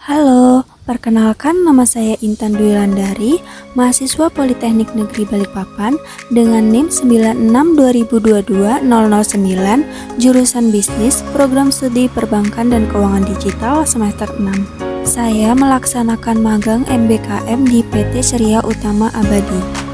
Halo, perkenalkan nama saya Intan Dwi Landari, mahasiswa Politeknik Negeri Balikpapan dengan NIM 962022-009, jurusan Bisnis, Program Studi Perbankan dan Keuangan Digital semester 6. Saya melaksanakan magang MBKM di PT Ceria Utama Abadi,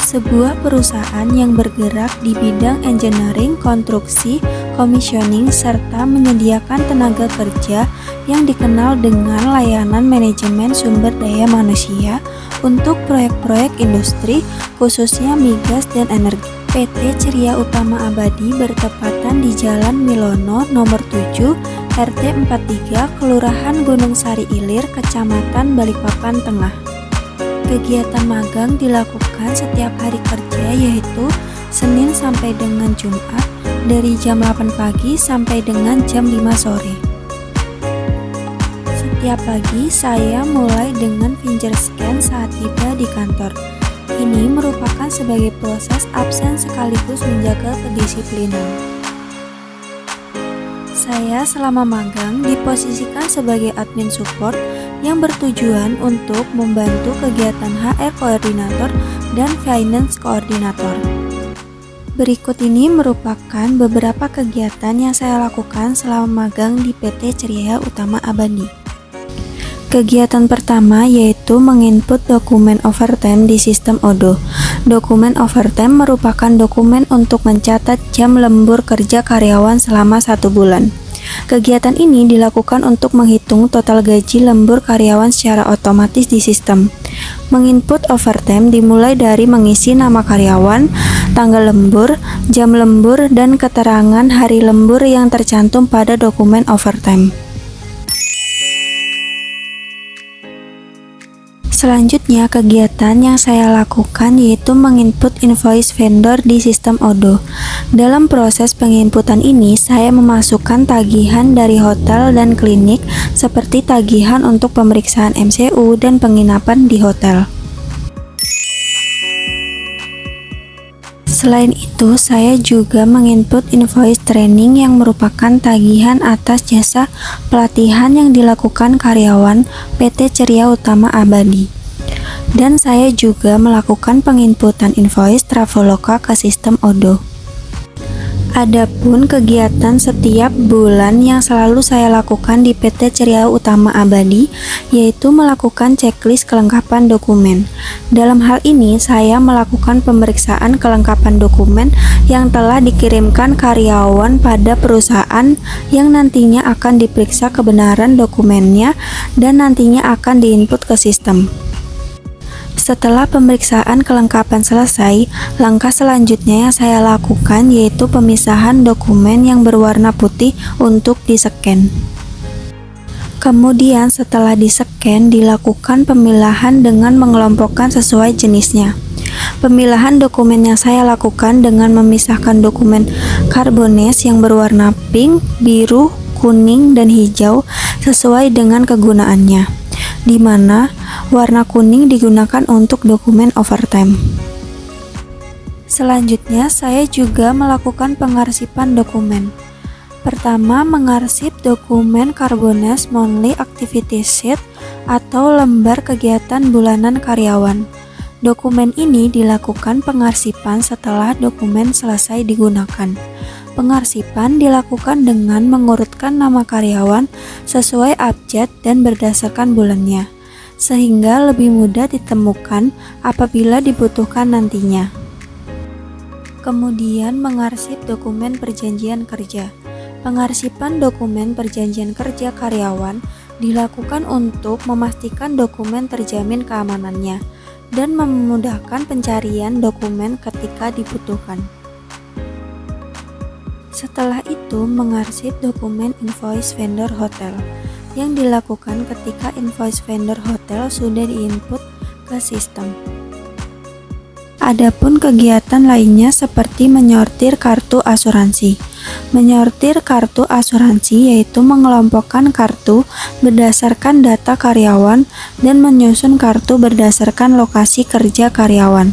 sebuah perusahaan yang bergerak di bidang engineering, konstruksi, commissioning, serta menyediakan tenaga kerja yang dikenal dengan layanan manajemen sumber daya manusia untuk proyek-proyek industri, khususnya migas dan energi. PT Ceria Utama Abadi bertepatan di Jalan Milono nomor 7, RT 43, Kelurahan Gunung Sari Ilir, Kecamatan Balikpapan Tengah. Kegiatan magang dilakukan setiap hari kerja, yaitu Senin sampai dengan Jumat dari jam 8 pagi sampai dengan jam 5 sore. Setiap pagi saya mulai dengan finger scan saat tiba di kantor. Ini merupakan sebagai proses absen sekaligus menjaga kedisiplinan. Saya selama magang diposisikan sebagai admin support yang bertujuan untuk membantu kegiatan HR Koordinator dan Finance Koordinator. Berikut ini merupakan beberapa kegiatan yang saya lakukan selama magang di PT Ceria Utama Abadi. Kegiatan pertama yaitu menginput dokumen overtime di sistem Odoo. Dokumen overtime merupakan dokumen untuk mencatat jam lembur kerja karyawan selama 1 bulan. Kegiatan ini dilakukan untuk menghitung total gaji lembur karyawan secara otomatis di sistem. Menginput overtime dimulai dari mengisi nama karyawan, tanggal lembur, jam lembur, dan keterangan hari lembur yang tercantum pada dokumen overtime. Selanjutnya, kegiatan yang saya lakukan yaitu menginput invoice vendor di sistem Odoo. Dalam proses penginputan ini, saya memasukkan tagihan dari hotel dan klinik seperti tagihan untuk pemeriksaan MCU dan penginapan di hotel. Selain itu, saya juga menginput invoice training yang merupakan tagihan atas jasa pelatihan yang dilakukan karyawan PT Ceria Utama Abadi. Dan saya juga melakukan penginputan invoice Traveloka ke sistem Odoo. Adapun kegiatan setiap bulan yang selalu saya lakukan di PT Ceria Utama Abadi yaitu melakukan checklist kelengkapan dokumen. Dalam hal ini, saya melakukan pemeriksaan kelengkapan dokumen yang telah dikirimkan karyawan pada perusahaan yang nantinya akan diperiksa kebenaran dokumennya dan nantinya akan diinput ke sistem. Setelah pemeriksaan kelengkapan selesai, langkah selanjutnya yang saya lakukan yaitu pemisahan dokumen yang berwarna putih untuk di-scan. Kemudian setelah di-scan, dilakukan pemilahan dengan mengelompokkan sesuai jenisnya. Pemilahan dokumen yang saya lakukan dengan memisahkan dokumen Carbones yang berwarna pink, biru, kuning, dan hijau sesuai dengan kegunaannya, di mana warna kuning digunakan untuk dokumen overtime. Selanjutnya, saya juga melakukan pengarsipan dokumen. Pertama, mengarsip dokumen Carbones Monthly Activity Sheet atau lembar kegiatan bulanan karyawan. Dokumen ini dilakukan pengarsipan setelah dokumen selesai digunakan. Pengarsipan dilakukan dengan mengurutkan nama karyawan sesuai abjad dan berdasarkan bulannya, sehingga lebih mudah ditemukan apabila dibutuhkan nantinya. Kemudian mengarsip dokumen perjanjian kerja. Pengarsipan dokumen perjanjian kerja karyawan dilakukan untuk memastikan dokumen terjamin keamanannya dan memudahkan pencarian dokumen ketika dibutuhkan. Setelah itu, mengarsip dokumen invoice vendor hotel yang dilakukan ketika invoice vendor hotel sudah diinput ke sistem. Adapun kegiatan lainnya seperti menyortir kartu asuransi. Menyortir kartu asuransi yaitu mengelompokkan kartu berdasarkan data karyawan dan menyusun kartu berdasarkan lokasi kerja karyawan.